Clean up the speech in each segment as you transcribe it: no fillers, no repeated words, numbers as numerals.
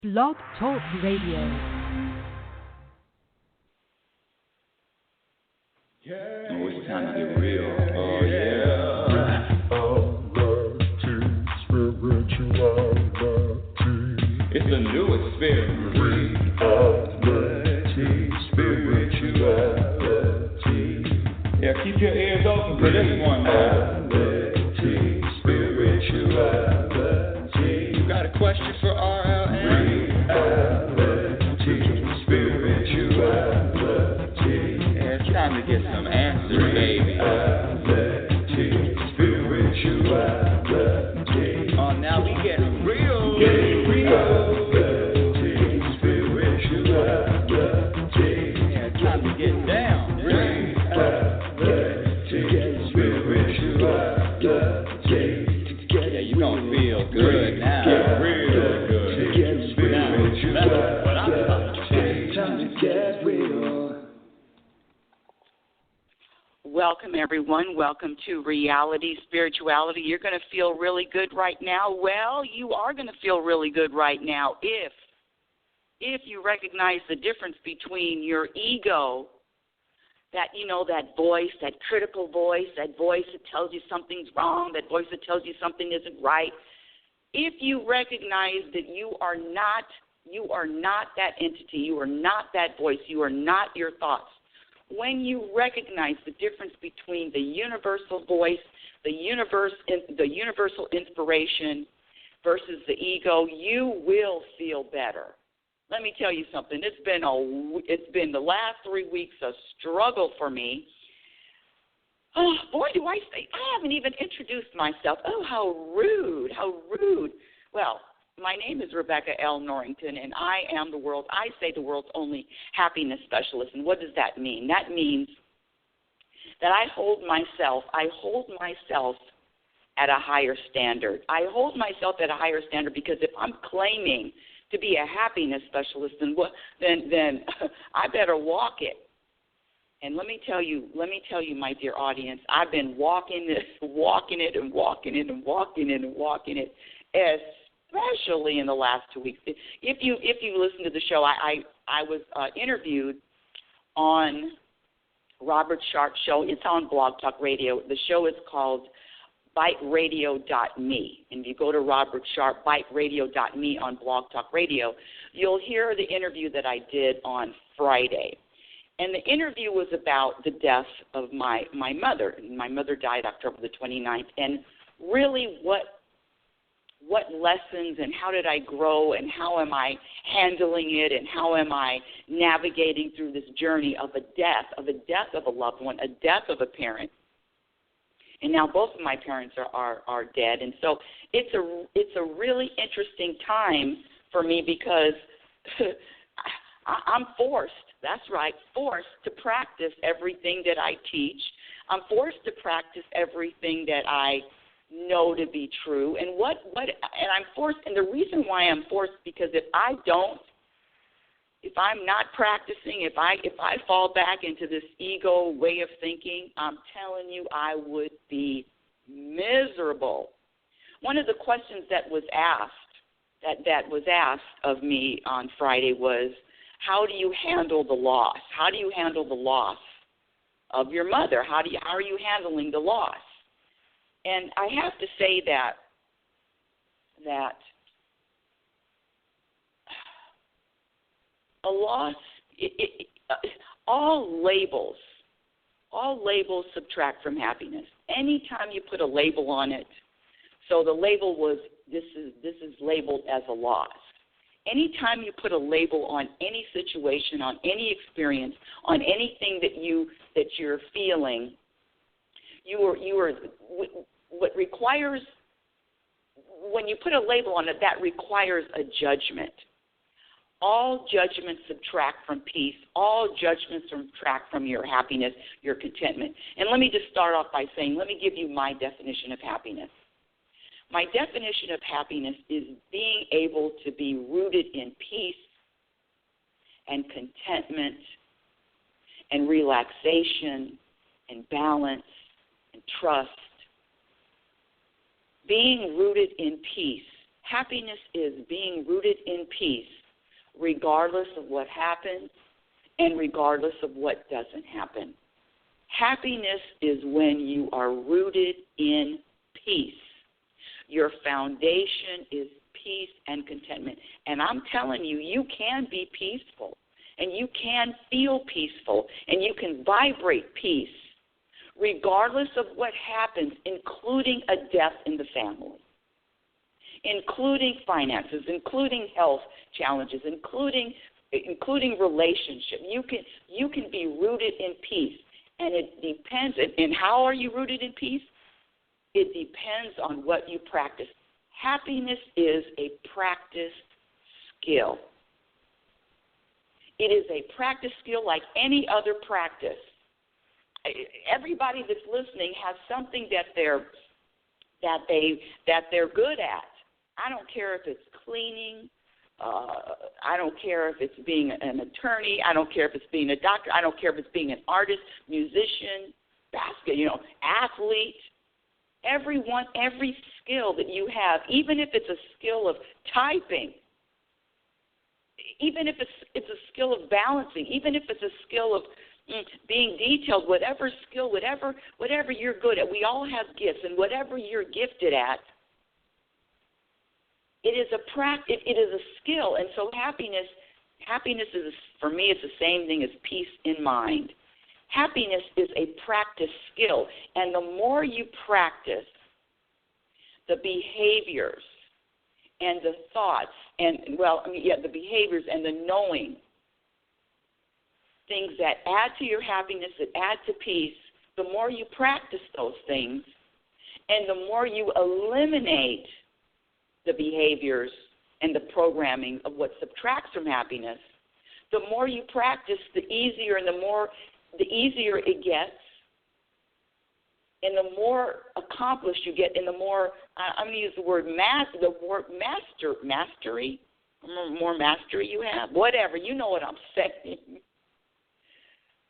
Blog Talk Radio. Oh, it's time to get real. Oh, yeah. It's a new experience. Spirituality. Yeah, keep your ears open for this one, man. Spirituality. You got a question for RLN? Spirituality. Yeah, it's time to get some answers, baby. Spirituality. Oh, now we get real. Yeah, it's time to get down. Yeah, you gonna feel good now. Real good. Now, that's what I'm talking about. Time to get real. Welcome, everyone. Welcome to Reality Spirituality. You're going to feel really good right now. Well, you are going to feel really good right now if you recognize the difference between your ego, that voice, that critical voice, that voice that tells you something's wrong, that voice that tells you something isn't right. If you recognize that you are not that entity, you are not that voice, you are not your thoughts. When you recognize the difference between the universal voice, the universal inspiration versus the ego, you will feel better. Let me tell you something. It's been the last 3 weeks a struggle for me. Oh, boy, do I say, I haven't even introduced myself. Oh, how rude, how rude. Well, my name is Rebecca L. Norrington, and I am the world's only happiness specialist. And what does that mean? That means that I hold myself at a higher standard. I hold myself at a higher standard because if I'm claiming to be a happiness specialist, then I better walk it. And let me tell you, my dear audience, I've been walking it, especially in the last 2 weeks. If you listen to the show, I was interviewed on Robert Sharp's show. It's on Blog Talk Radio. The show is called biteradio.me. And if you go to Robert Sharp, biteradio.me on Blog Talk Radio, you'll hear the interview that I did on Friday. And the interview was about the death of my mother. My mother died October the 29th. And really what lessons and how did I grow and how am I handling it and how am I navigating through this journey of a death of a loved one, a death of a parent. And now both of my parents are dead. And so it's a really interesting time for me because I'm forced, that's right, forced to practice everything that I teach. I'm forced to practice everything that I know to be true. And I'm forced, and the reason why I'm forced because if I'm not practicing, if I fall back into this ego way of thinking, I'm telling you I would be miserable. One of the questions that was asked of me on Friday was, how do you handle the loss? How do you handle the loss of your mother? How are you handling the loss? And I have to say that a loss, all labels subtract from happiness. Anytime you put a label on it, so the label was this is labeled as a loss. Anytime you put a label on any situation, on any experience, on anything that you're feeling, what requires, when you put a label on it, that requires a judgment. All judgments subtract from peace. All judgments subtract from your happiness, your contentment. And let me just start off by saying, let me give you my definition of happiness. My definition of happiness is being able to be rooted in peace and contentment and relaxation and balance and trust. Being rooted in peace Happiness is being rooted in peace, regardless of what happens and regardless of what doesn't happen. Happiness is when you are rooted in peace. Your foundation is peace and contentment. And I'm telling you, you can be peaceful, and you can feel peaceful, and you can vibrate peace, regardless of what happens, including a death in the family, including finances, including health challenges, including relationship. You can be rooted in peace, and it depends. And how are you rooted in peace? It depends on what you practice. Happiness is a practiced skill. It is a practice skill like any other practice. Everybody that's listening has something that they're good at. I don't care if it's cleaning. I don't care if it's being an attorney. I don't care if it's being a doctor. I don't care if it's being an artist, musician, athlete. Every skill that you have, even if it's a skill of typing, even if it's a skill of balancing, even if it's a skill of being detailed, whatever skill, whatever you're good at, we all have gifts, and whatever you're gifted at, it is a skill. And so happiness is, for me, it's the same thing as peace in mind. Happiness is a practice skill, and the more you practice the behaviors and the thoughts, the behaviors and the knowing, things that add to your happiness, that add to peace, the more you practice those things, and the more you eliminate the behaviors and the programming of what subtracts from happiness, the more you practice, the easier it gets, and the more accomplished you get, and the more, I'm going to use the word mastery, more mastery you have, whatever, you know what I'm saying.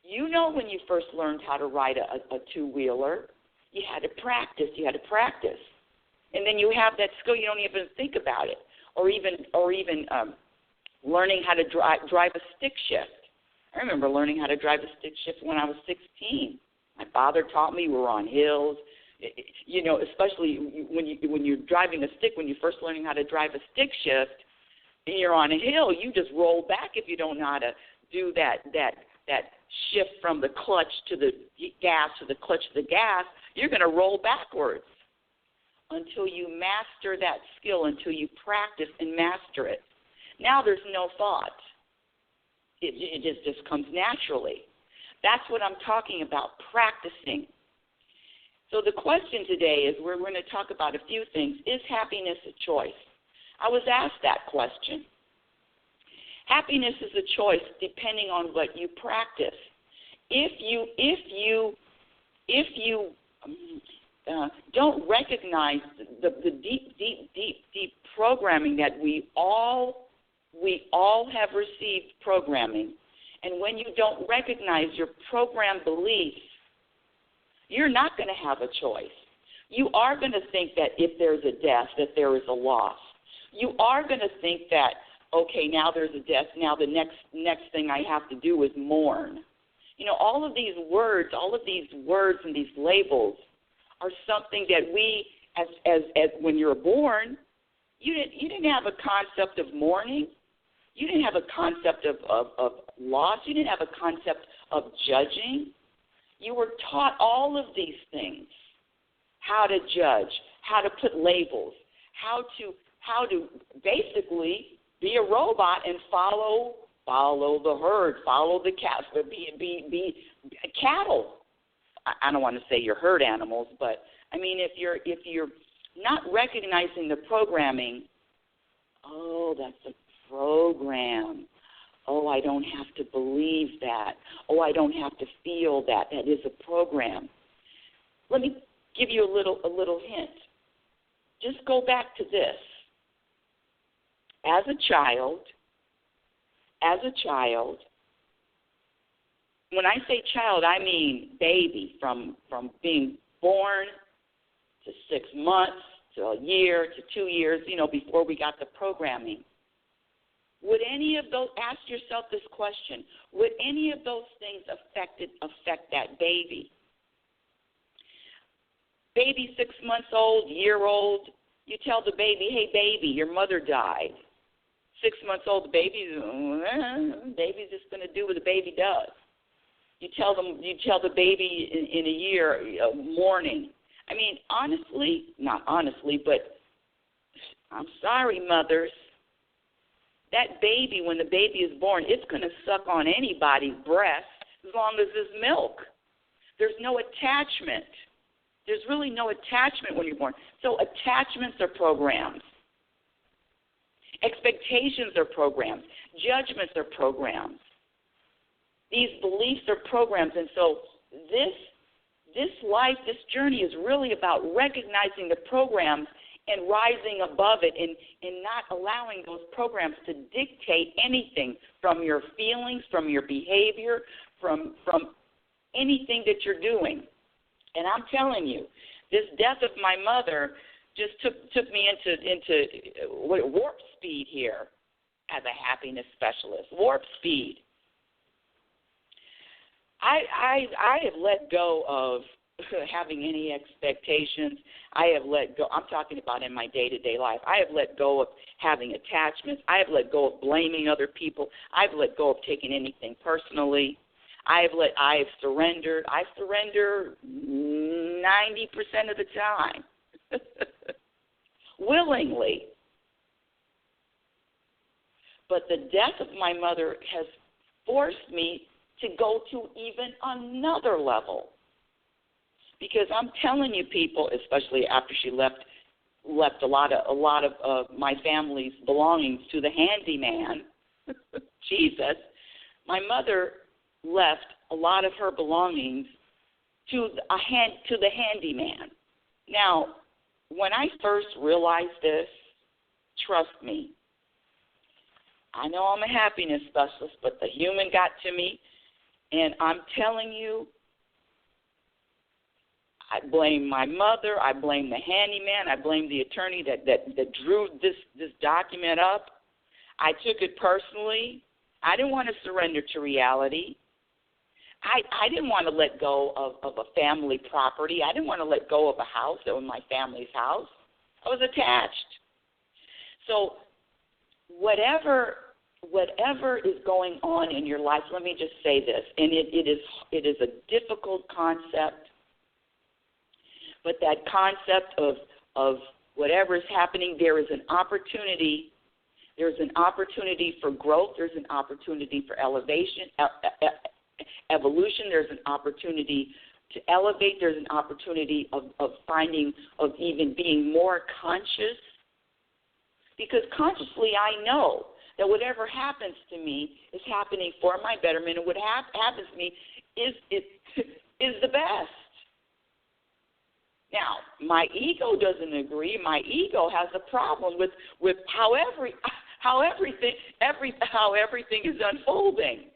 You know when you first learned how to ride a two-wheeler, you had to practice. And then you have that skill, you don't even think about it, or even learning how to drive a stick shift. I remember learning how to drive a stick shift when I was 16. My father taught me. We were on hills, especially when you're driving a stick. When you're first learning how to drive a stick shift, and you're on a hill, you just roll back if you don't know how to do that shift from the clutch to the gas to the clutch to the gas. You're going to roll backwards until you master that skill, until you practice and master it. Now there's no thought. It just comes naturally. That's what I'm talking about, practicing. So the question today is, we're going to talk about a few things. Is happiness a choice? I was asked that question. Happiness is a choice depending on what you practice. If you don't recognize the deep programming that we all have received programming, and when you don't recognize your program beliefs, you're not going to have a choice. You are going to think that if there's a death, that there is a loss. You are going to think that, okay, now there's a death, now the next thing I have to do is mourn. All of these words and these labels are something that we, as when you're born, you didn't have a concept of mourning. You didn't have a concept of loss. You didn't have a concept of judging. You were taught all of these things: how to judge, how to put labels, how to basically be a robot and follow the herd, follow the cats, be cattle. I don't want to say you're herd animals, but I mean if you're not recognizing the programming, that's a program. I don't have to believe that. I don't have to feel that. That is a program. Let me give you a little hint. Just go back to this. As a child, when I say child, I mean baby, from being born to 6 months to a year to 2 years, before we got the programming. Would any of those, ask yourself this question, would any of those things affect that baby? Baby 6 months old, year old, you tell the baby, hey, baby, your mother died. 6 months old, the baby's just going to do what the baby does. You tell the baby in a year, mourning. I mean, not honestly, but I'm sorry, mothers. That baby, when the baby is born, it's going to suck on anybody's breast as long as there's milk. There's no attachment. There's really no attachment when you're born. So attachments are programs. Expectations are programs. Judgments are programs. These beliefs are programs. And so this life, this journey is really about recognizing the programs and rising above it and not allowing those programs to dictate anything from your feelings, from your behavior, from anything that you're doing. And I'm telling you, this death of my mother just took me into warp speed here as a happiness specialist. Warp speed. I have let go of having any expectations. I have let go. I'm talking about in my day-to-day life. I have let go of having attachments. I have let go of blaming other people. I've let go of taking anything personally. I have surrendered. I surrender 90% of the time, willingly. But the death of my mother has forced me to go to even another level. Because I'm telling you, people, especially after she left a lot of my family's belongings to the handyman, Jesus, my mother left a lot of her belongings to the handyman. Now, when I first realized this, trust me, I know I'm a happiness specialist, but the human got to me, and I'm telling you, I blame my mother, I blame the handyman, I blame the attorney that drew this document up. I took it personally. I didn't want to surrender to reality. I didn't want to let go of a family property. I didn't want to let go of a house that was my family's house. I was attached. So whatever is going on in your life, let me just say this, and it is a difficult concept, but that concept of whatever is happening, there is an opportunity. There's an opportunity for growth. There's an opportunity for elevation, evolution. There's an opportunity to elevate. There's an opportunity of even being more conscious. Because consciously I know that whatever happens to me is happening for my betterment, and what happens to me is the best. Now, my ego doesn't agree. My ego has a problem with how everything is unfolding.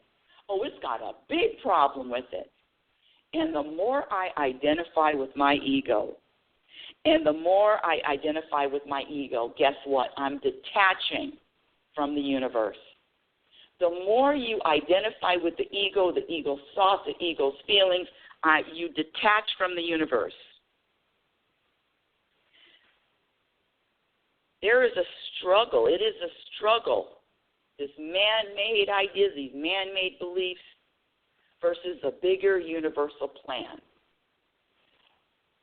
Oh, it's got a big problem with it. And the more I identify with my ego, guess what? I'm detaching from the universe. The more you identify with the ego's thoughts, the ego's feelings, you detach from the universe. There is a struggle. It is a struggle. This man-made ideas, these man-made beliefs versus a bigger universal plan.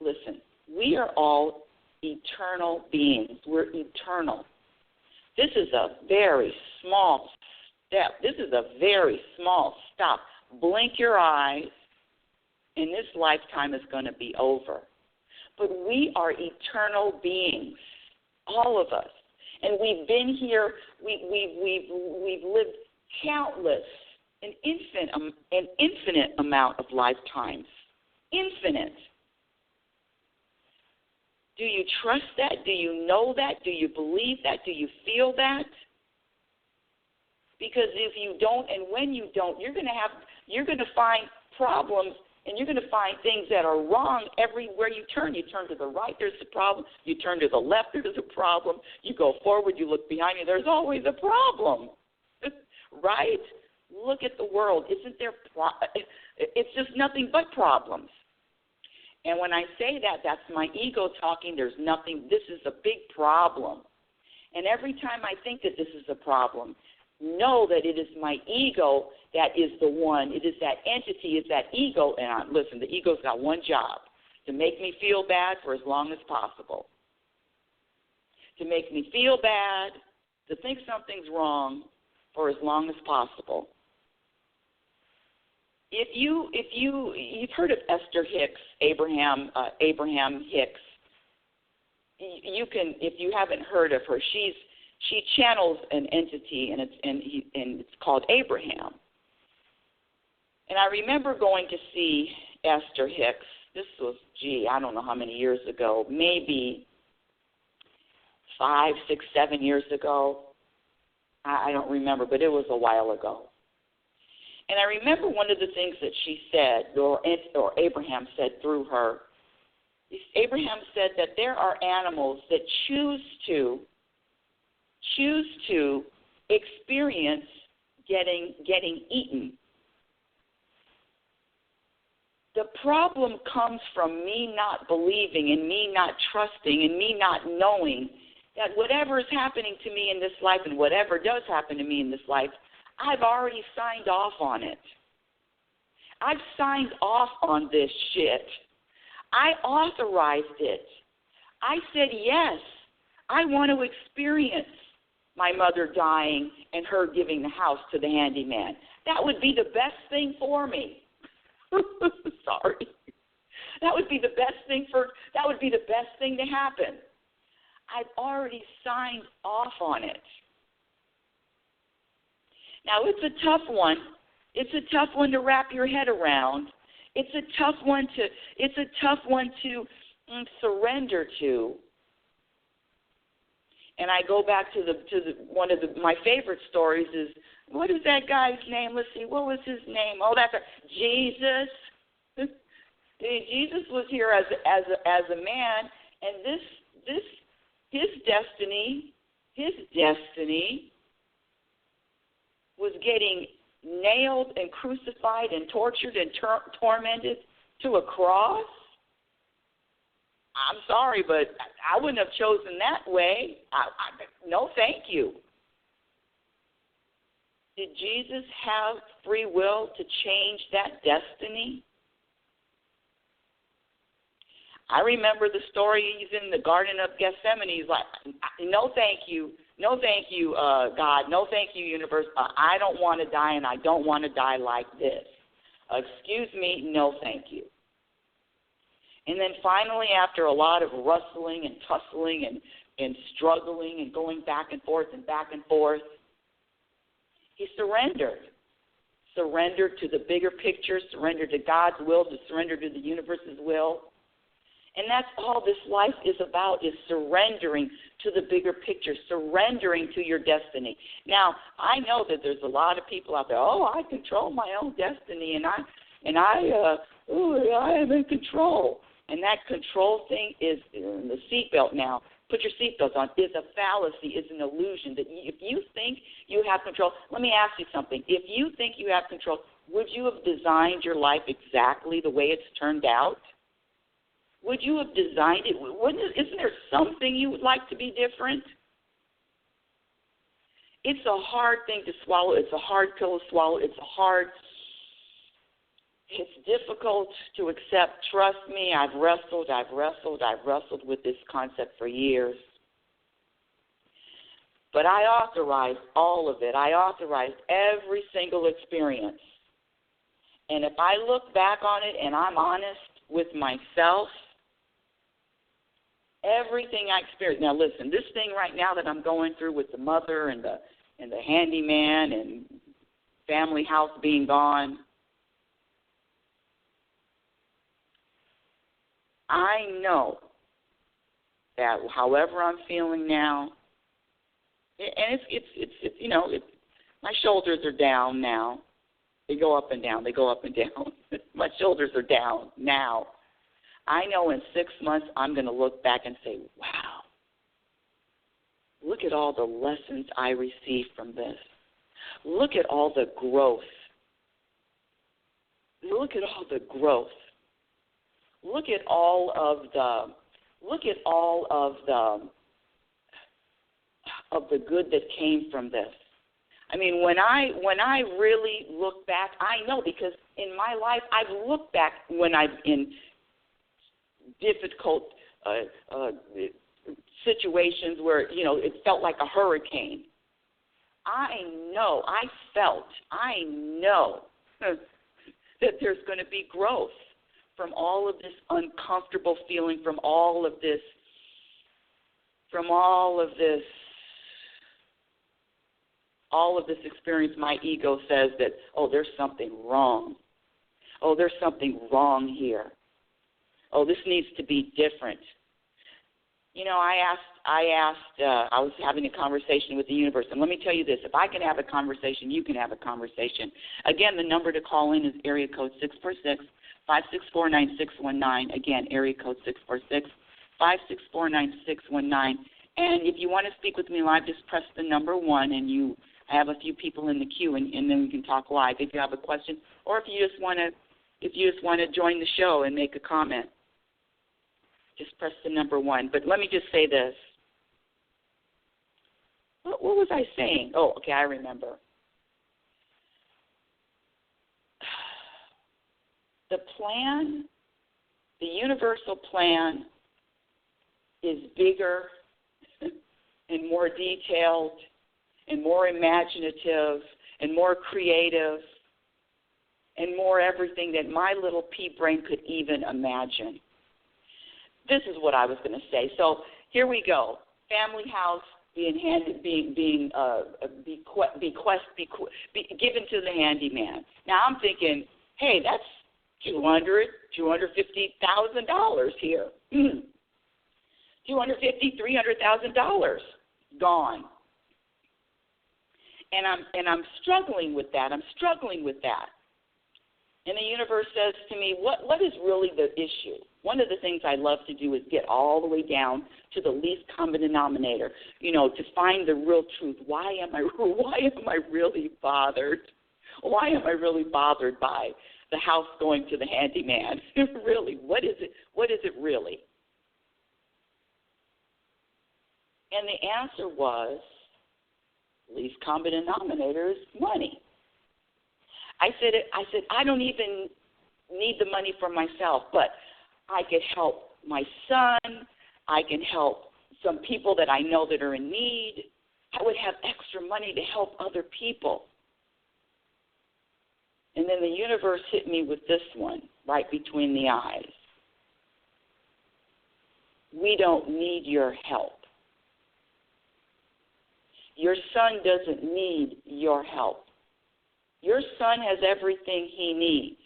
Listen, we are all eternal beings. We're eternal. This is a very small step. This is a very small stop. Blink your eyes, and this lifetime is going to be over. But we are eternal beings, all of us. And we've been here, we've lived countless, an infinite amount of lifetimes. Infinite. Do you trust that? Do you know that? Do you believe that? Do you feel that? Because if you don't, and when you don't, you're going to find problems And you're going to find things that are wrong everywhere you turn. You turn to the right, there's a problem. You turn to the left, there's a problem. You go forward, you look behind you, there's always a problem. Right? Look at the world. Isn't there it's just nothing but problems. And when I say that, that's my ego talking. There's nothing. This is a big problem. And every time I think that this is a problem, know that it is my ego that is the one. It is that entity, it's that ego. And listen, the ego's got one job, to make me feel bad for as long as possible. To make me feel bad, to think something's wrong for as long as possible. If you've heard of Esther Hicks, Abraham Hicks, you can, if you haven't heard of her, she channels an entity, and it's called Abraham. And I remember going to see Esther Hicks. This was, I don't know how many years ago, maybe 5, 6, 7 years ago. I don't remember, but it was a while ago. And I remember one of the things that she said, or Abraham said through her. Abraham said that there are animals that choose to experience getting eaten. The problem comes from me not believing and me not trusting and me not knowing that whatever is happening to me in this life and whatever does happen to me in this life, I've already signed off on it. I've signed off on this shit. I authorized it. I said, yes, I want to experience my mother dying and her giving the house to the handyman. That would be the best thing for me. Sorry. That would be the best thing to happen. I've already signed off on it. Now, it's a tough one. It's a tough one to wrap your head around. It's a tough one to surrender to. And I go back to one of my favorite stories is, what is that guy's name? Let's see, what was his name? Oh, that's Jesus. Jesus was here as a man, and his destiny was getting nailed and crucified and tortured and tormented to a cross. I'm sorry, but I wouldn't have chosen that way. No, thank you. Did Jesus have free will to change that destiny? I remember the story. He's in the Garden of Gethsemane. He's like, no, thank you. No, thank you, God. No, thank you, universe. I don't want to die, and I don't want to die like this. Excuse me, no, thank you. And then finally, after a lot of wrestling and tussling and struggling and going back and forth, he surrendered. Surrendered to the bigger picture, surrendered to God's will, to surrender to the universe's will. And that's all this life is about, is surrendering to the bigger picture, surrendering to your destiny. Now, I know that there's a lot of people out there, I control my own destiny, and I am in control. And that control thing is the seatbelt now. Put your seatbelt on. Is a fallacy, is an illusion. That if you think you have control, let me ask you something. If you think you have control, would you have designed your life exactly the way it's turned out? Would you have designed it? Isn't there something you would like to be different? It's a hard thing to swallow. It's a hard pill to swallow. It's difficult to accept. Trust me, I've wrestled with this concept for years. But I authorized all of it. I authorized every single experience. And if I look back on it and I'm honest with myself, everything I experienced. Now listen, this thing right now that I'm going through with the mother and the handyman and family house being gone, I know that however I'm feeling now, and it's my shoulders are down now. They go up and down. They go up and down. My shoulders are down now. I know in 6 months I'm going to look back and say, wow, look at all the lessons I received from this. Look at all the growth. Look at all the growth. Look at all of the good that came from this. I mean, when I really look back, I know, because in my life I've looked back when I'm in difficult situations where, it felt like a hurricane. I know that there's going to be growth from all of this uncomfortable feeling, from all of this experience. My ego says that, oh, there's something wrong. Oh, there's something wrong here. Oh, this needs to be different. I was having a conversation with the universe, and let me tell you this: if I can have a conversation, you can have a conversation. Again, the number to call in is area code 646-564-9619. Again, area code 646-564-9619. And if you want to speak with me live, just press the number 1, and I have a few people in the queue, and then we can talk live if you have a question, or if you just want to join the show and make a comment. Just press the number 1. But let me just say this. What was I saying? Oh, okay, I remember. The plan, the universal plan, is bigger and more detailed and more imaginative and more creative and more everything that my little pea brain could even imagine. This is what I was going to say. So here we go. Family house being given to the handyman. Now I'm thinking, hey, that's $250,000 here. $300,000 gone. And I'm struggling with that. And the universe says to me, what is really the issue? One of the things I love to do is get all the way down to the least common denominator, to find the real truth. Why am I really bothered? Why am I really bothered by the house going to the handyman? Really, what is it? What is it really? And the answer was, least common denominator is money. I said, I don't even need the money for myself, but I could help my son. I can help some people that I know that are in need. I would have extra money to help other people. And then the universe hit me with this one right between the eyes. We don't need your help. Your son doesn't need your help. Your son has everything he needs.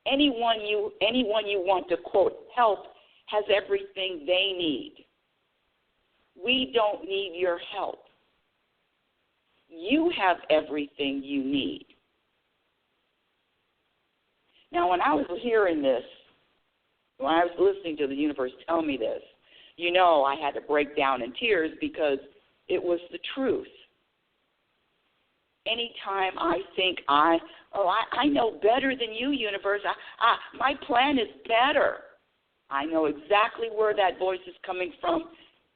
Anyone you want to, quote, help has everything they need. We don't need your help. You have everything you need. Now, when I was hearing this, when I was listening to the universe tell me this, I had to break down in tears because it was the truth. Anytime I think I know better than you, universe, my plan is better. I know exactly where that voice is coming from.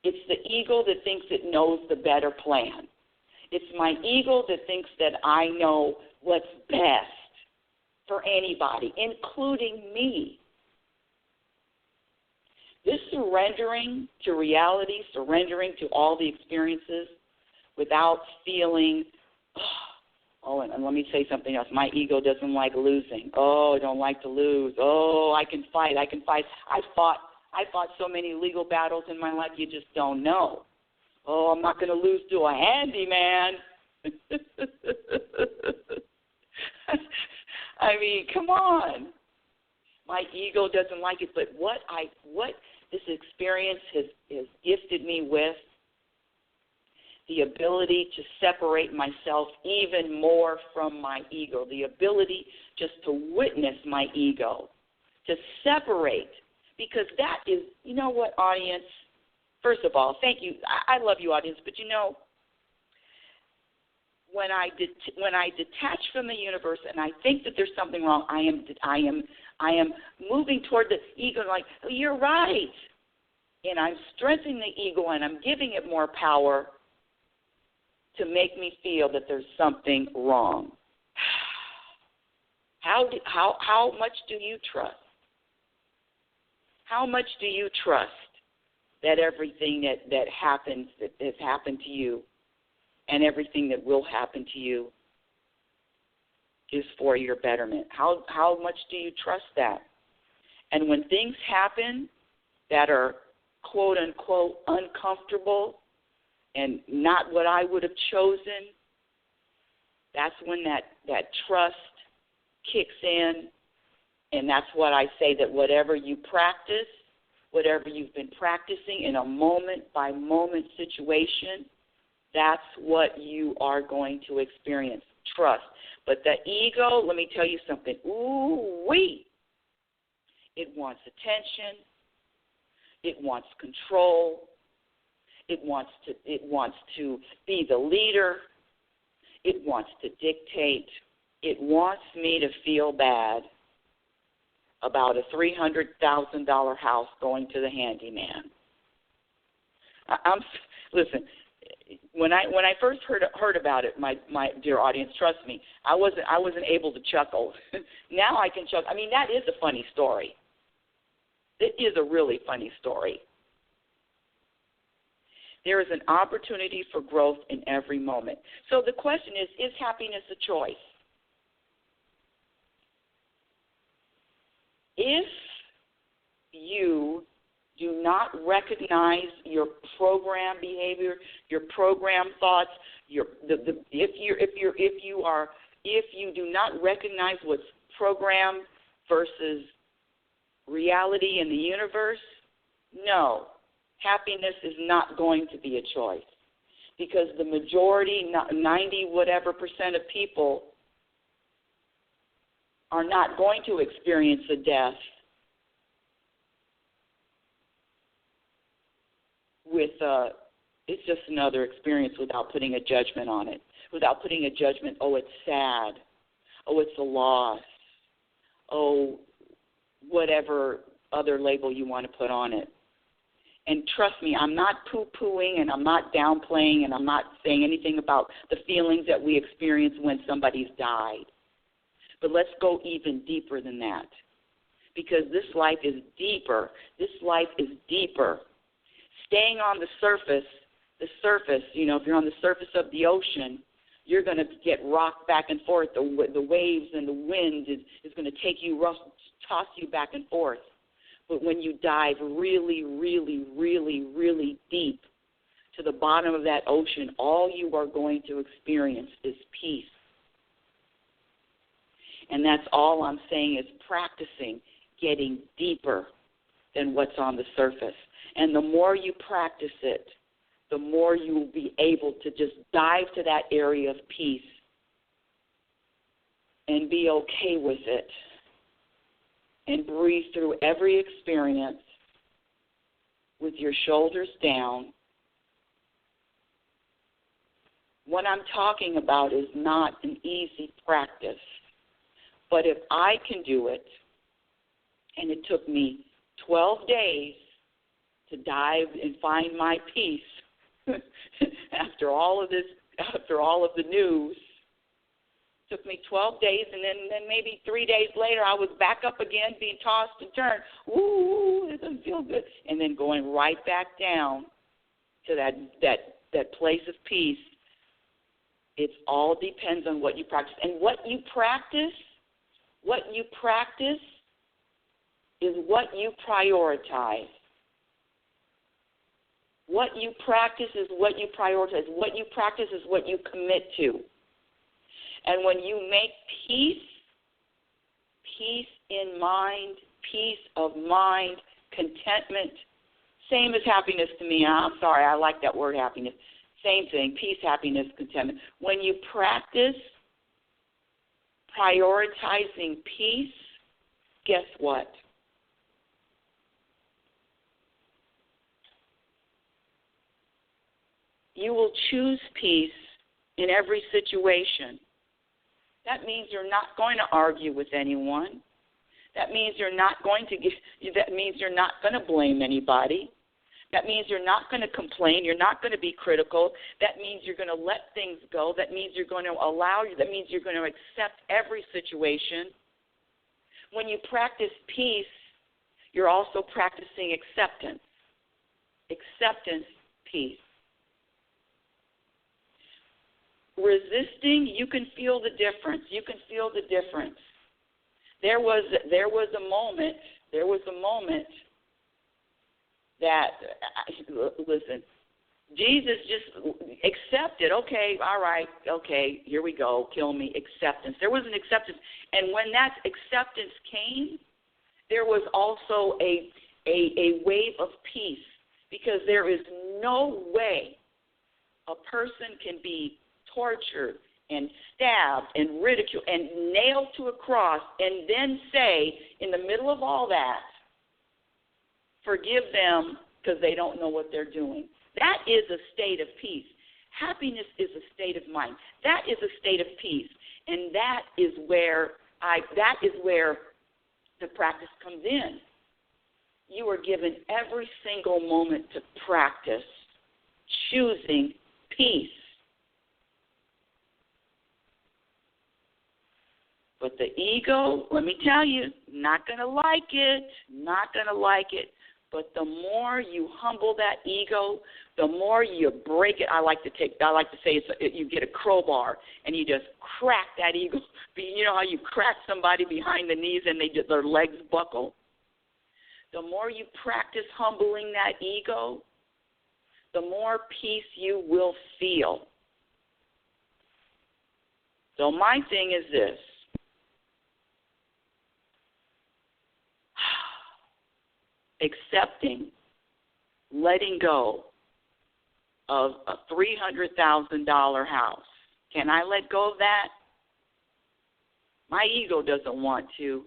It's the ego that thinks it knows the better plan. It's my ego that thinks that I know what's best for anybody, including me. This surrendering to reality, surrendering to all the experiences without feeling, and let me say something else. My ego doesn't like losing. Oh, I don't like to lose. Oh, I can fight. I fought so many legal battles in my life you just don't know. Oh, I'm not going to lose to a handyman. I mean, come on. My ego doesn't like it, but what this experience has gifted me with, the ability to separate myself even more from my ego, the ability just to witness my ego, to separate, because that is, you know what, audience, first of all, thank you. I love you, audience, but you know, when I detach from the universe and I think that there's something wrong, I am moving toward the ego like, oh, you're right. And I'm strengthening the ego and I'm giving it more power to make me feel that there's something wrong. How much do you trust? How much do you trust that everything that happens, that has happened to you, and everything that will happen to you is for your betterment? How much do you trust that? And when things happen that are quote unquote uncomfortable and not what I would have chosen, that's when that trust kicks in. And that's what I say, that whatever you practice, whatever you've been practicing in a moment-by-moment situation, that's what you are going to experience, trust. But the ego, let me tell you something, ooh-wee, it wants attention, it wants control, it wants to be the leader, it wants to dictate, it wants me to feel bad about a $300,000 house going to the handyman. Listen. When I first heard about it, my dear audience, trust me, I wasn't able to chuckle. Now I can chuckle. I mean, that is a funny story. It is a really funny story. There is an opportunity for growth in every moment. So the question is happiness a choice? If you do not recognize your program behavior, your program thoughts, if you do not recognize what's program versus reality in the universe, no, happiness is not going to be a choice, because the majority, 90 whatever % of people are not going to experience a death with it's just another experience without putting a judgment on it, without putting a judgment, oh, it's sad, oh, it's a loss, oh, whatever other label you want to put on it. And trust me, I'm not poo-pooing and I'm not downplaying and I'm not saying anything about the feelings that we experience when somebody's died. But let's go even deeper than that, because this life is deeper. This life is deeper. Staying on the surface, you know, if you're on the surface of the ocean, you're going to get rocked back and forth. The waves and the wind is going to take you, toss you back and forth. But when you dive really, really, really, really deep to the bottom of that ocean, all you are going to experience is peace. And that's all I'm saying, is practicing getting deeper than what's on the surface. And the more you practice it, the more you will be able to just dive to that area of peace and be okay with it and breathe through every experience with your shoulders down. What I'm talking about is not an easy practice. But if I can do it, and it took me 12 days to dive and find my peace after all of this, after all of the news, it took me 12 days, and then maybe 3 days later I was back up again, being tossed and turned. Ooh, it doesn't feel good. And then going right back down to that place of peace. It all depends on what you practice. And what you practice is what you prioritize. What you practice is what you prioritize. What you practice is what you commit to. And when you make peace in mind, peace of mind, contentment, same as happiness to me. I'm sorry, I like that word happiness. Same thing, peace, happiness, contentment. When you practice prioritizing peace, guess what? You will choose peace in every situation. That means you're not going to argue with anyone. That means you're not going to blame anybody. That means you're not going to complain. You're not going to be critical. That means you're going to let things go. That means you're going to that means you're going to accept every situation. When you practice peace, you're also practicing acceptance. Acceptance, peace. Resisting, you can feel the difference. You can feel the difference. There was a moment that, listen, Jesus just accepted, okay, all right, okay, here we go, kill me, acceptance. There was an acceptance. And when that acceptance came, there was also a wave of peace, because there is no way a person can be tortured and stabbed and ridiculed and nailed to a cross and then say, in the middle of all that, forgive them because they don't know what they're doing. That is a state of peace. Happiness is a state of mind. That is a state of peace. And that is where the practice comes in. You are given every single moment to practice choosing peace. But the ego, let me tell you, not going to like it, not going to like it. But the more you humble that ego, the more you break it. I like to say you get a crowbar and you just crack that ego. You know how you crack somebody behind the knees and their legs buckle? The more you practice humbling that ego, the more peace you will feel. So my thing is this. Accepting, letting go of a $300,000 house. Can I let go of that? My ego doesn't want to,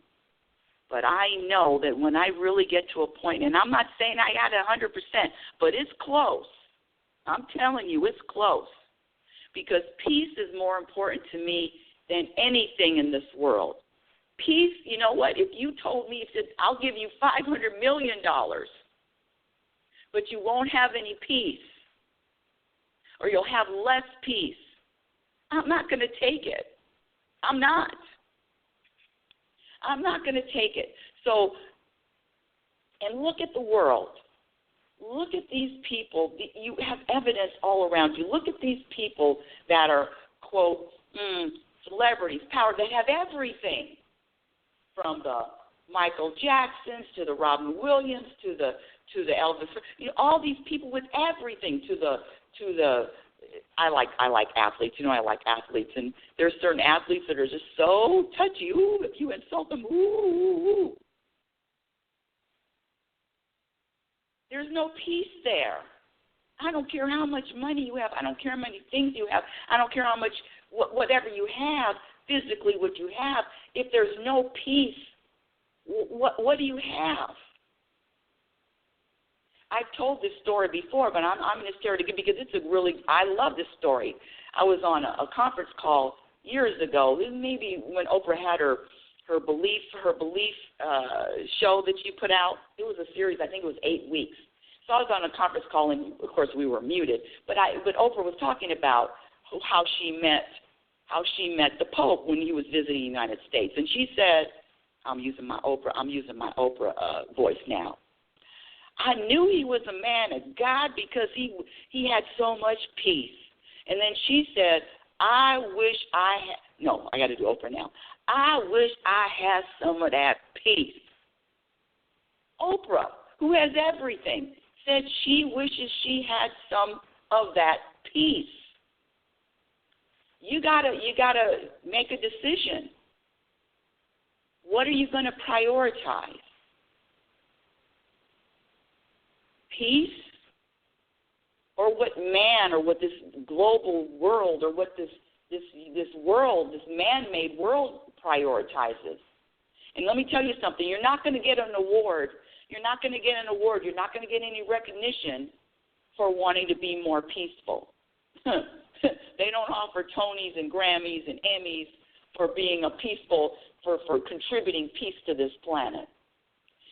but I know that when I really get to a point, and I'm not saying I got it 100%, but it's close. I'm telling you, it's close, because peace is more important to me than anything in this world. Peace, you know what? If you told me, I'll give you $500 million, but you won't have any peace, or you'll have less peace, I'm not going to take it. I'm not going to take it. So, and look at the world. Look at these people. You have evidence all around you. Look at these people that are, quote, celebrities, power, that have everything. From the Michael Jacksons to the Robin Williams to the Elvis, all these people with everything. To the I like athletes. I like athletes, and there's certain athletes that are just so touchy. Ooh, if you insult them, ooh. There's no peace there. I don't care how much money you have. I don't care how many things you have. I don't care how much whatever you have. Physically what you have, if there's no peace, what do you have? I've told this story before, but I'm going to share it again because I love this story. I was on a conference call years ago, maybe when Oprah had her belief show that she put out. It was a series, I think it was 8 weeks. So I was on a conference call, and of course we were muted, but Oprah was talking about how she met the Pope when he was visiting the United States. And she said, I'm using my Oprah voice now. I knew he was a man of God because he had so much peace. And then she said, I got to do Oprah now. I wish I had some of that peace. Oprah, who has everything, said she wishes she had some of that peace. You gotta make a decision. What are you going to prioritize? Peace or what man or what this global world or what this world, this man-made world prioritizes. And let me tell you something. You're not going to get an award. You're not going to get an award. You're not going to get any recognition for wanting to be more peaceful. They don't offer Tonys and Grammys and Emmys for being a peaceful, for contributing peace to this planet.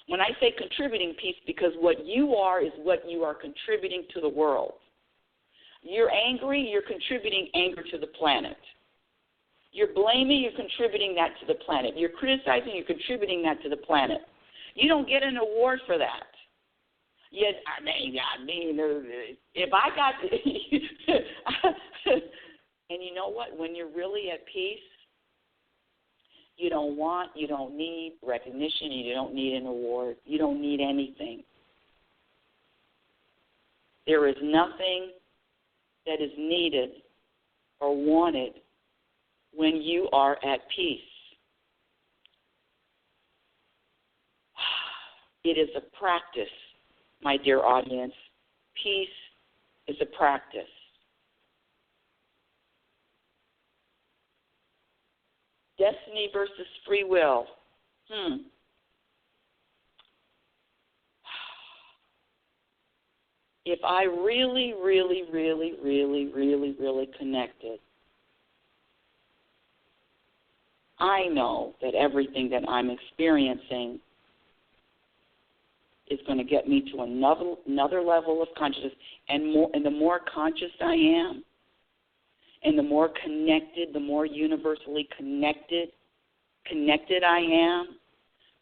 When I say contributing peace, because what you are is what you are contributing to the world. You're angry, you're contributing anger to the planet. You're blaming, you're contributing that to the planet. You're criticizing, you're contributing that to the planet. You don't get an award for that. Yet, I mean, if I got, and you know what? When you're really at peace, you don't need recognition, you don't need an award, you don't need anything. There is nothing that is needed or wanted when you are at peace. It is a practice, my dear audience. Peace is a practice. Destiny versus free will. If I really, really, really, really, really, really connected, I know that everything that I'm experiencing is going to get me to another level of consciousness. And the more conscious I am, and the more connected, the more universally connected I am,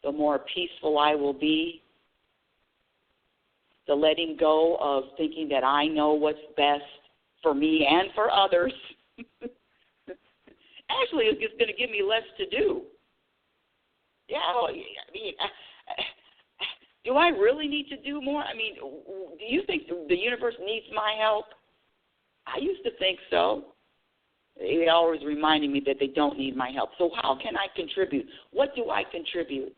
the more peaceful I will be. The letting go of thinking that I know what's best for me and for others. Actually, it's going to give me less to do. Yeah, I mean, do I really need to do more? I mean, do you think the universe needs my help? I used to think so. They always reminding me that they don't need my help. So how can I contribute? What do I contribute?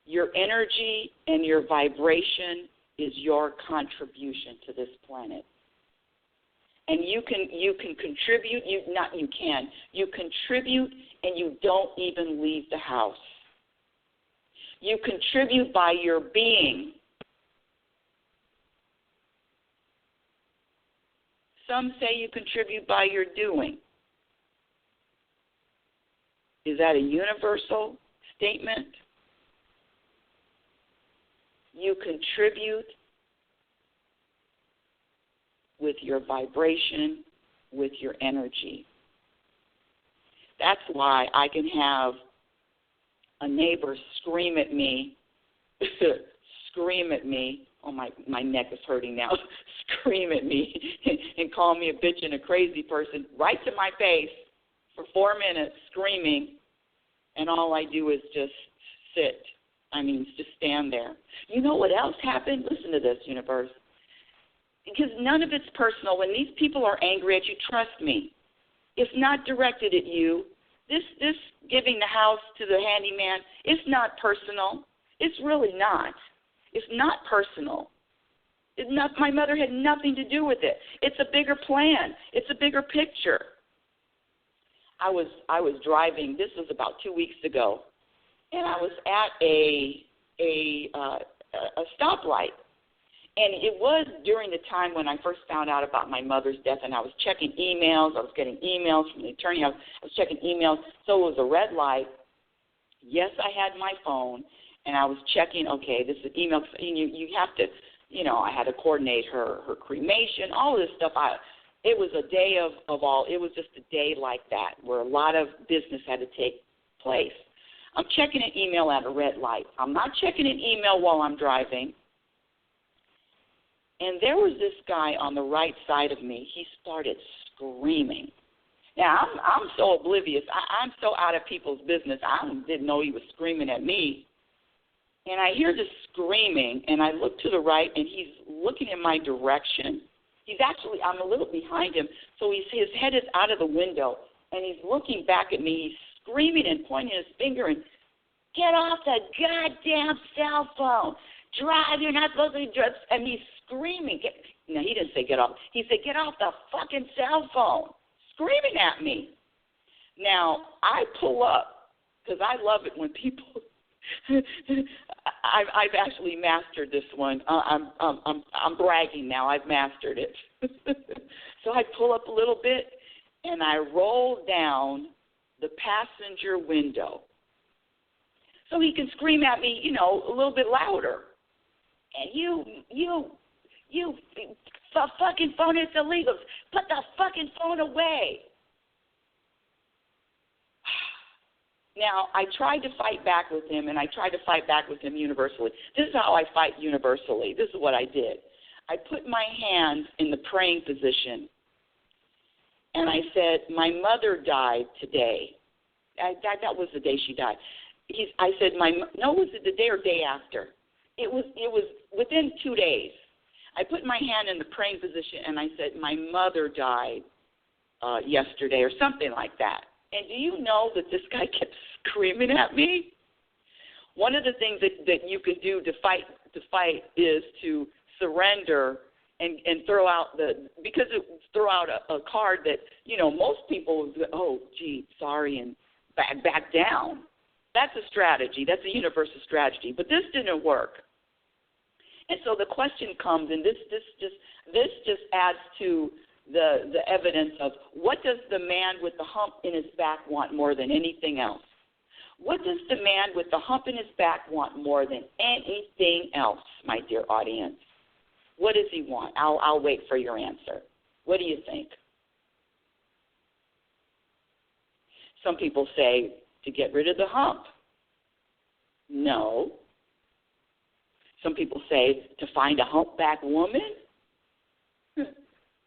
Your energy and your vibration is your contribution to this planet. And you can contribute, you contribute and you don't even leave the house. You contribute by your being. Some say you contribute by your doing. Is that a universal statement? You contribute with your vibration, with your energy. That's why I can have a neighbor scream at me, oh, my neck is hurting now, scream at me and call me a bitch and a crazy person right to my face for 4 minutes screaming, and all I do is just sit. Just stand there. You know what else happened? Listen to this, universe. Because none of it's personal. When these people are angry at you, trust me, it's not directed at you. This giving the house to the handyman, it's not personal. It's really not. It's not personal. My mother had nothing to do with it. It's a bigger plan. It's a bigger picture. I was driving. This was about 2 weeks ago, and I was at a stoplight. And it was during the time when I first found out about my mother's death, and I was checking emails. I was getting emails from the attorney. I was checking emails. So it was a red light. Yes, I had my phone, and I was checking, okay, this is an email. You have to, I had to coordinate her cremation, all of this stuff. It was a day of all. It was just a day like that where a lot of business had to take place. I'm checking an email at a red light. I'm not checking an email while I'm driving. And there was this guy on the right side of me. He started screaming. Now, I'm so oblivious. I'm so out of people's business. I didn't know he was screaming at me. And I hear this screaming, and I look to the right, and he's looking in my direction. I'm a little behind him, so his head is out of the window, and he's looking back at me. He's screaming and pointing his finger and, get off the goddamn cell phone. drive. You're not supposed to drive. And he's screaming. No, he didn't say get off. He said, get off the fucking cell phone. Screaming at me. Now, I pull up because I love it when people. I've actually mastered this one. I'm bragging now. I've mastered it. So I pull up a little bit and I roll down the passenger window so he can scream at me, you know, a little bit louder. And you, the fucking phone is illegal. Put the fucking phone away. Now, I tried to fight back with him, and I tried to fight back with him universally. This is how I fight universally. This is what I did. I put my hands in the praying position, and I said, my mother died today. That was the day she died. I said, was it the day or day after? It was within 2 days. I put my hand in the praying position, and I said, my mother died yesterday or something like that. And do you know that this guy kept screaming at me? One of the things that you can do to fight is to surrender and throw out throw out a card that, you know, most people would go, oh, gee, sorry, and back down. That's a strategy. That's a universal strategy. But this didn't work. And so the question comes, and this just adds to the evidence of what does the man with the hump in his back want more than anything else? What does the man with the hump in his back want more than anything else, my dear audience? What does he want? I'll wait for your answer. What do you think? Some people say to get rid of the hump. No. Some people say to find a humpback woman.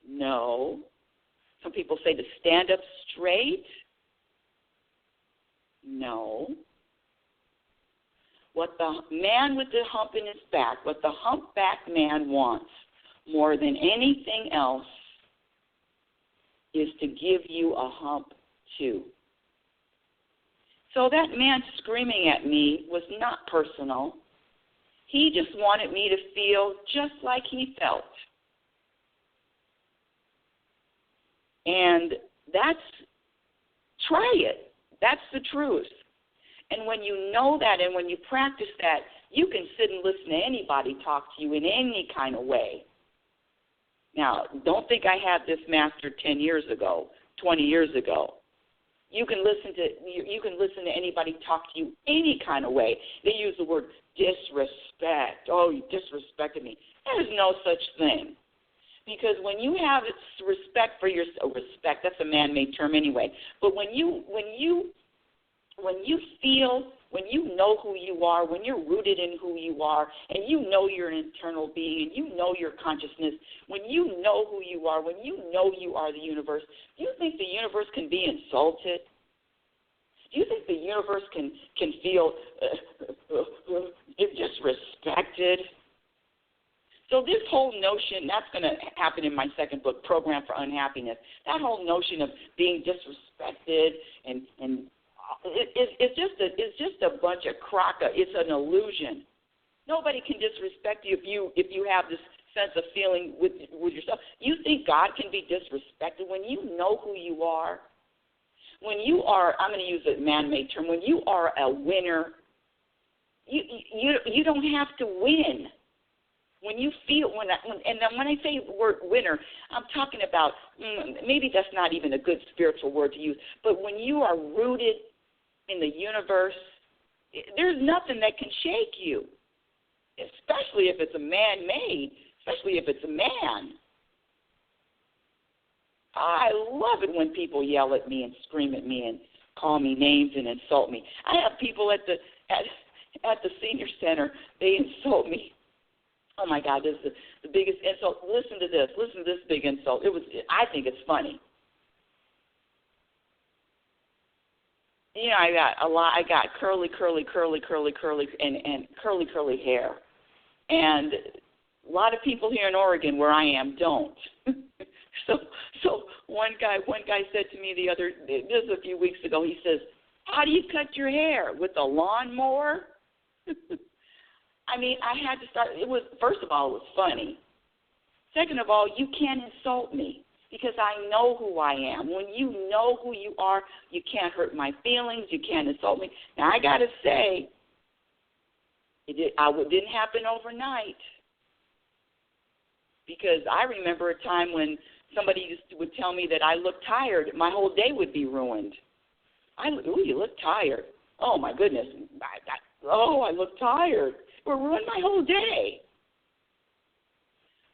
No. Some people say to stand up straight. No. What the man with the hump in his back, what the humpback man wants more than anything else is to give you a hump too. So that man screaming at me was not personal. He just wanted me to feel just like he felt. And try it. That's the truth. And when you know that and when you practice that, you can sit and listen to anybody talk to you in any kind of way. Now, don't think I had this mastered 10 years ago, 20 years ago. You can listen to anybody talk to you any kind of way. They use the word disrespect. Oh, you disrespected me. There is no such thing. Because when you have respect for yourself, respect, that's a man-made term anyway. But when you feel, when you know who you are, when you're rooted in who you are, and you know you're an internal being, and you know your consciousness, when you know who you are, when you know you are the universe, do you think the universe can be insulted? Do you think the universe can feel disrespected? So this whole notion, that's going to happen in my second book, Program for Unhappiness. That whole notion of being disrespected and it's just a bunch of crock. It's an illusion. Nobody can disrespect you if you have this sense of feeling with yourself. You think God can be disrespected when you know who you are? When you are, I'm going to use a man-made term, when you are a winner, you don't have to win. When you feel, and then when I say the word winner, I'm talking about, maybe that's not even a good spiritual word to use, but when you are rooted in the universe, there's nothing that can shake you, especially if it's a man-made, especially if it's a man. I love it when people yell at me and scream at me and call me names and insult me. I have people at the senior center, they insult me. Oh, my God, this is the biggest insult. Listen to this. Listen to this big insult. I think it's funny. You know, I got curly, and curly hair. And a lot of people here in Oregon where I am don't. So one guy said to me this a few weeks ago, he says, how do you cut your hair? With a lawnmower? I mean, I had to start. It was, first of all, it was funny. Second of all, you can't insult me because I know who I am. When you know who you are, you can't hurt my feelings. You can't insult me. Now, I got to say, it didn't happen overnight, because I remember a time when somebody would tell me that I looked tired. My whole day would be ruined. Ooh, you look tired. Oh, my goodness. I look tired. It will ruin my whole day.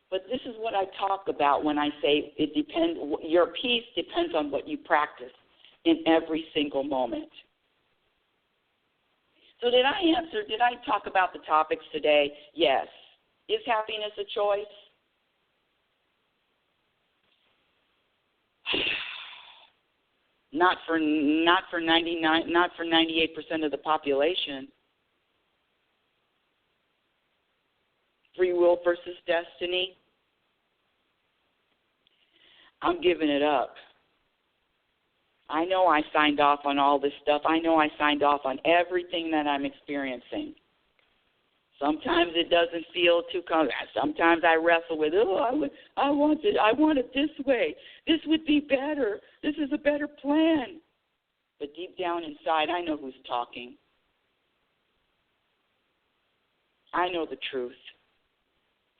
But this is what I talk about when I say it depends. Your peace depends on what you practice in every single moment. So did I talk about the topics today? Yes. Is happiness a choice? Not for 98% of the population. Free will versus destiny. I'm giving it up. I know I signed off on all this stuff. I know I signed off on everything that I'm experiencing. Sometimes it doesn't feel too comfortable. Sometimes I wrestle with, I want it this way. This would be better. This is a better plan. But deep down inside, I know who's talking. I know the truth.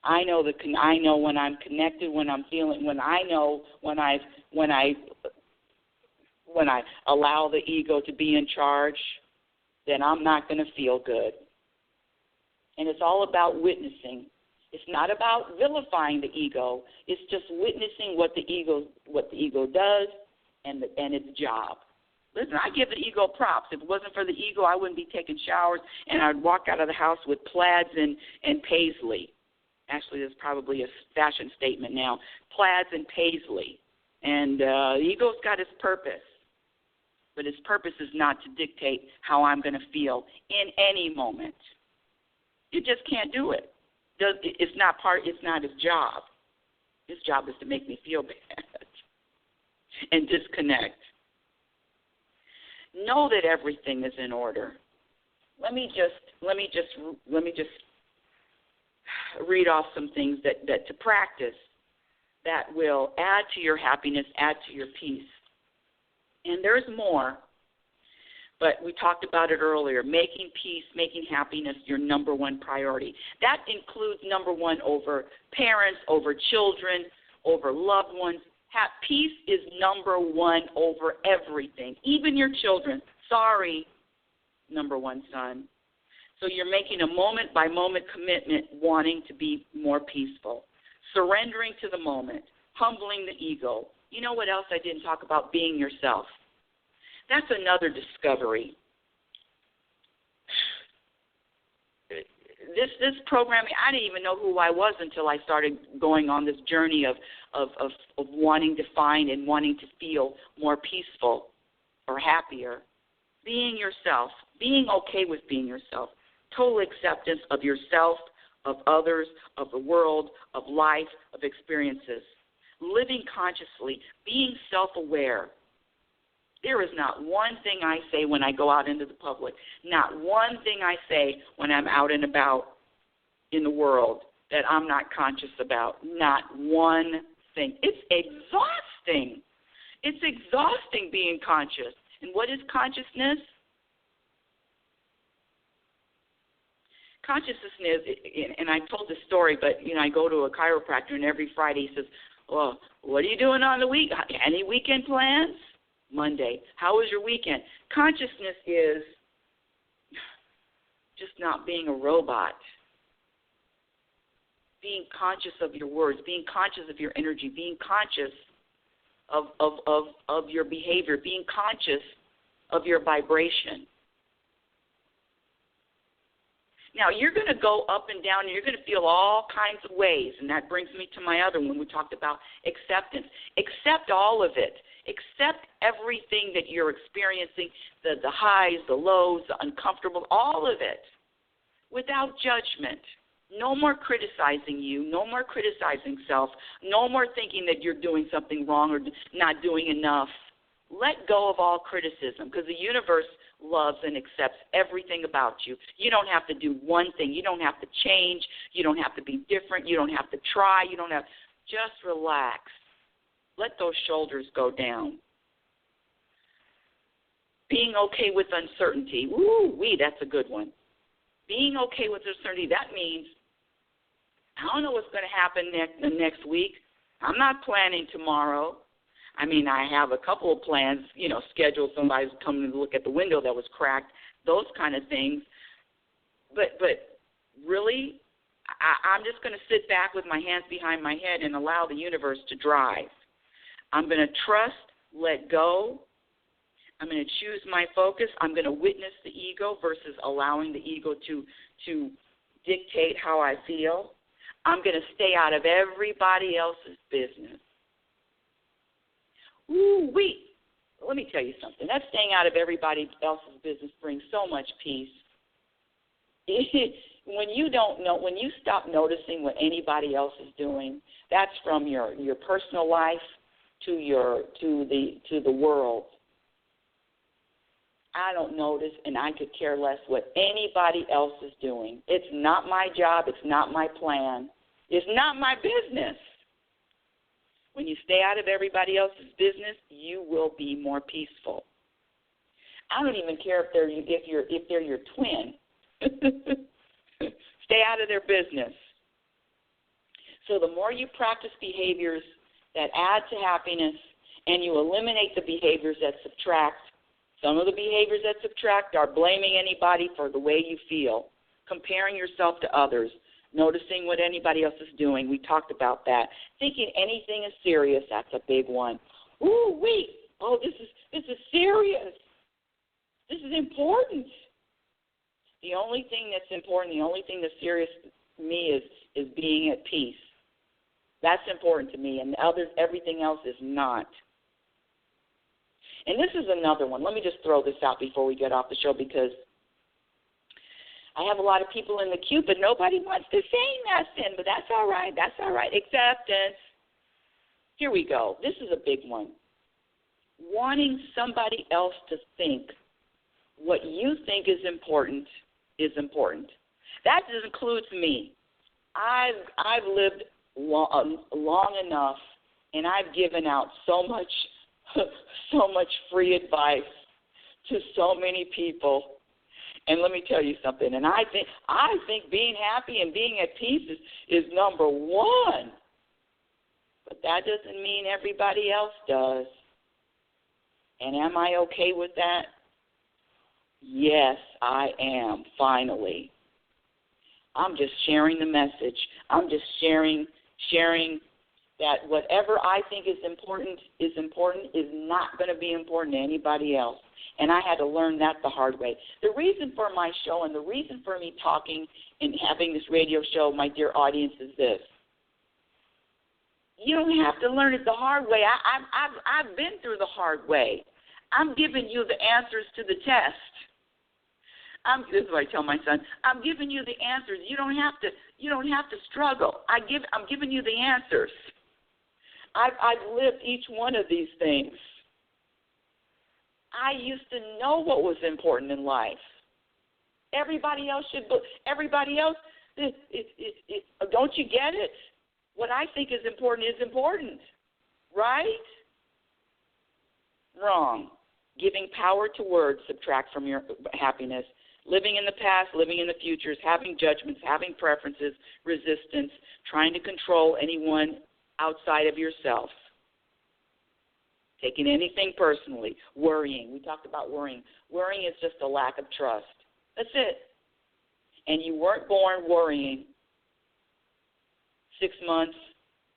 I know when I'm connected, when I'm feeling, when I allow the ego to be in charge, then I'm not going to feel good. And it's all about witnessing. It's not about vilifying the ego. It's just witnessing what the ego does and its job. Listen, I give the ego props. If it wasn't for the ego, I wouldn't be taking showers, and I'd walk out of the house with plaids and paisley. Actually, that's probably a fashion statement now. Plaids and paisley. And the ego's got its purpose. But its purpose is not to dictate how I'm going to feel in any moment. You just can't do it. It's not his job. His job is to make me feel bad and disconnect. Know that everything is in order. Let me just read off some things that to practice that will add to your happiness, add to your peace. And there's more, but we talked about it earlier, making peace, making happiness your number one priority. That includes number one over parents, over children, over loved ones. Peace is number one over everything, even your children. Sorry, number one son. So you're making a moment-by-moment commitment wanting to be more peaceful, surrendering to the moment, humbling the ego. You know what else I didn't talk about? Being yourself. That's another discovery. This programming, I didn't even know who I was until I started going on this journey of wanting to find and wanting to feel more peaceful or happier. Being yourself, being okay with being yourself, total acceptance of yourself, of others, of the world, of life, of experiences. Living consciously, being self-aware. There is not one thing I say when I go out into the public, not one thing I say when I'm out and about in the world that I'm not conscious about. Not one thing. It's exhausting. It's exhausting being conscious. And what is consciousness? Consciousness, and I told this story, but, I go to a chiropractor, and every Friday he says, well, what are you doing on the week? Any weekend plans? Monday. How was your weekend? Consciousness is just not being a robot. Being conscious of your words, being conscious of your energy, being conscious of your behavior, being conscious of your vibration. Now, you're going to go up and down, and you're going to feel all kinds of ways, and that brings me to my other one. We talked about acceptance. Accept all of it. Accept everything that you're experiencing, the highs, the lows, the uncomfortable, all of it, without judgment. No more criticizing you, no more criticizing self, no more thinking that you're doing something wrong or not doing enough. Let go of all criticism, because the universe loves, and accepts everything about you. You don't have to do one thing. You don't have to change. You don't have to be different. You don't have to try. Just relax. Let those shoulders go down. Being okay with uncertainty. Woo-wee, that's a good one. Being okay with uncertainty, that means I don't know what's going to happen next week. I'm not planning tomorrow. I mean, I have a couple of plans, scheduled. Somebody's coming to look at the window that was cracked, those kind of things. But really, I'm just going to sit back with my hands behind my head and allow the universe to drive. I'm going to trust, let go. I'm going to choose my focus. I'm going to witness the ego versus allowing the ego to dictate how I feel. I'm going to stay out of everybody else's business. Let me tell you something. That staying out of everybody else's business brings so much peace. When you stop noticing what anybody else is doing, that's from your personal life to the world. I don't notice, and I could care less what anybody else is doing. It's not my job. It's not my plan. It's not my business. When you stay out of everybody else's business, you will be more peaceful. I don't even care if they're your twin. Stay out of their business. So the more you practice behaviors that add to happiness and you eliminate the behaviors that subtract, some of the behaviors that subtract are blaming anybody for the way you feel, comparing yourself to others, noticing what anybody else is doing. We talked about that. Thinking anything is serious, that's a big one. This is serious. This is important. The only thing that's important, the only thing that's serious to me is being at peace. That's important to me, and everything else is not. And this is another one. Let me just throw this out before we get off the show, because I have a lot of people in the queue, but nobody wants to say nothing. But that's all right. That's all right. Acceptance. Here we go. This is a big one. Wanting somebody else to think what you think is important is important. That includes me. I've lived long enough, and I've given out so much free advice to so many people. And let me tell you something. And I think being happy and being at peace is number one. But that doesn't mean everybody else does. And am I okay with that? Yes, I am, finally. I'm just sharing the message. I'm just sharing that whatever I think is important is not going to be important to anybody else. And I had to learn that the hard way. The reason for my show and the reason for me talking and having this radio show, my dear audience, is this. You don't have to learn it the hard way. I've been through the hard way. I'm giving you the answers to the test. This is what I tell my son. I'm giving you the answers. You don't have to struggle. I'm giving you the answers. I've lived each one of these things. I used to know what was important in life. Everybody else don't you get it? What I think is important, right? Wrong. Giving power to words subtract from your happiness. Living in the past, living in the futures, having judgments, having preferences, resistance, trying to control anyone outside of yourself. Taking anything personally, worrying. We talked about worrying. Worrying is just a lack of trust. That's it. And you weren't born worrying. 6 months,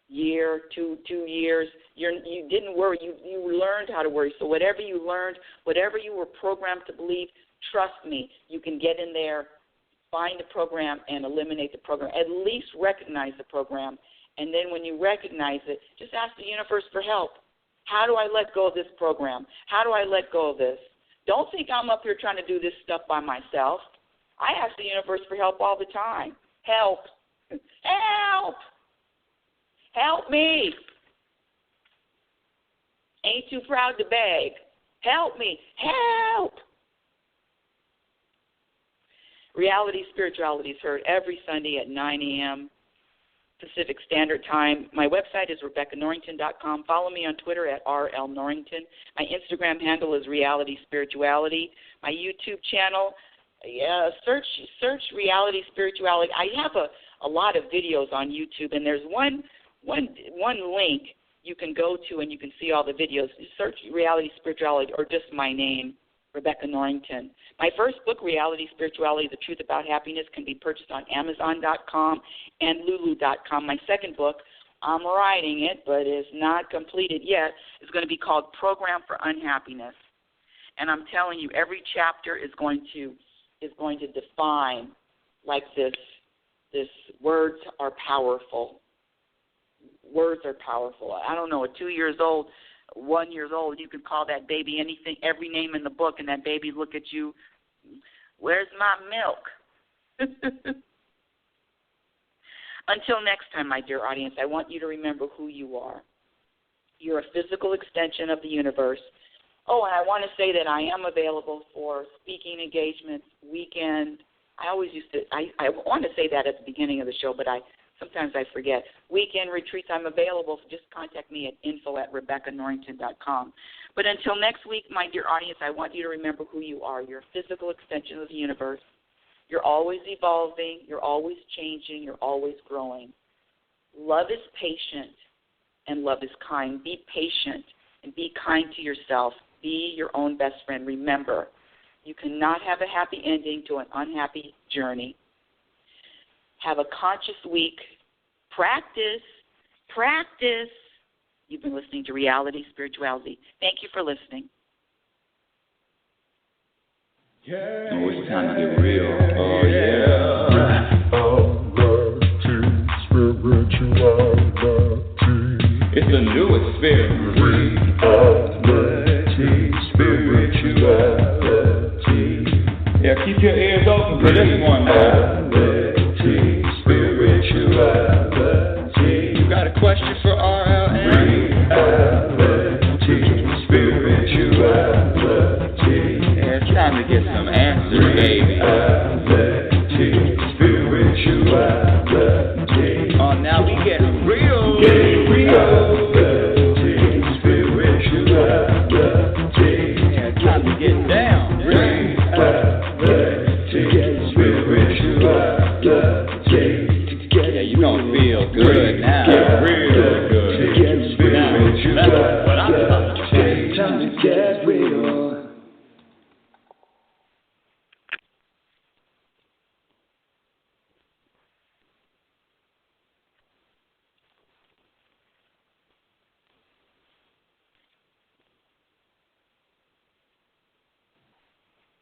year, 2 years. You didn't worry. You learned how to worry. So whatever you learned, whatever you were programmed to believe, trust me, you can get in there, find the program, and eliminate the program. At least recognize the program. And then when you recognize it, just ask the universe for help. How do I let go of this program? How do I let go of this? Don't think I'm up here trying to do this stuff by myself. I ask the universe for help all the time. Help. Help. Help me. Ain't too proud to beg. Help me. Help. Reality Spirituality is heard every Sunday at 9 a.m. Pacific Standard Time. My website is RebeccaNorrington.com. Follow me on Twitter at RLNorrington. My Instagram handle is Reality Spirituality. My YouTube channel, search Reality Spirituality. I have a lot of videos on YouTube, and there's one link you can go to and you can see all the videos. Search Reality Spirituality or just my name, Rebecca Norrington. My first book, Reality Spirituality, The Truth About Happiness, can be purchased on Amazon.com and Lulu.com. My second book, I'm writing it, but it's not completed yet, is going to be called Program for Unhappiness. And I'm telling you, every chapter is going to define like this words are powerful. Words are powerful. I don't know, 2 years old, 1 year old, you could call that baby anything, every name in the book, and that baby look at you, where's my milk? Until next time, my dear audience, I want you to remember who you are. You're a physical extension of the universe. Oh, and I want to say that I am available for speaking engagements, weekend. I want to say that at the beginning of the show, but sometimes I forget. Weekend retreats, I'm available. So just contact me at info@RebeccaNorrington.com. But until next week, my dear audience, I want you to remember who you are. You're a physical extension of the universe. You're always evolving. You're always changing. You're always growing. Love is patient, and love is kind. Be patient and be kind to yourself. Be your own best friend. Remember, you cannot have a happy ending to an unhappy journey. Have a conscious week. Practice. You've been listening to Reality Spirituality. Thank you for listening. Oh, it's time to get real. Oh, yeah. Reality Spirituality. It's the new experience. Reality Spirituality. Yeah, keep your ears open for this one now. Spirituality. You got a question for RLN? Reality Spirituality. Yeah, it's time to get some answers, baby. Reality Spirituality. Oh, now we get real. Reality Spirituality. Yeah, it's time to get down. Reality Spirituality. Yeah, you gonna feel good now. Get real.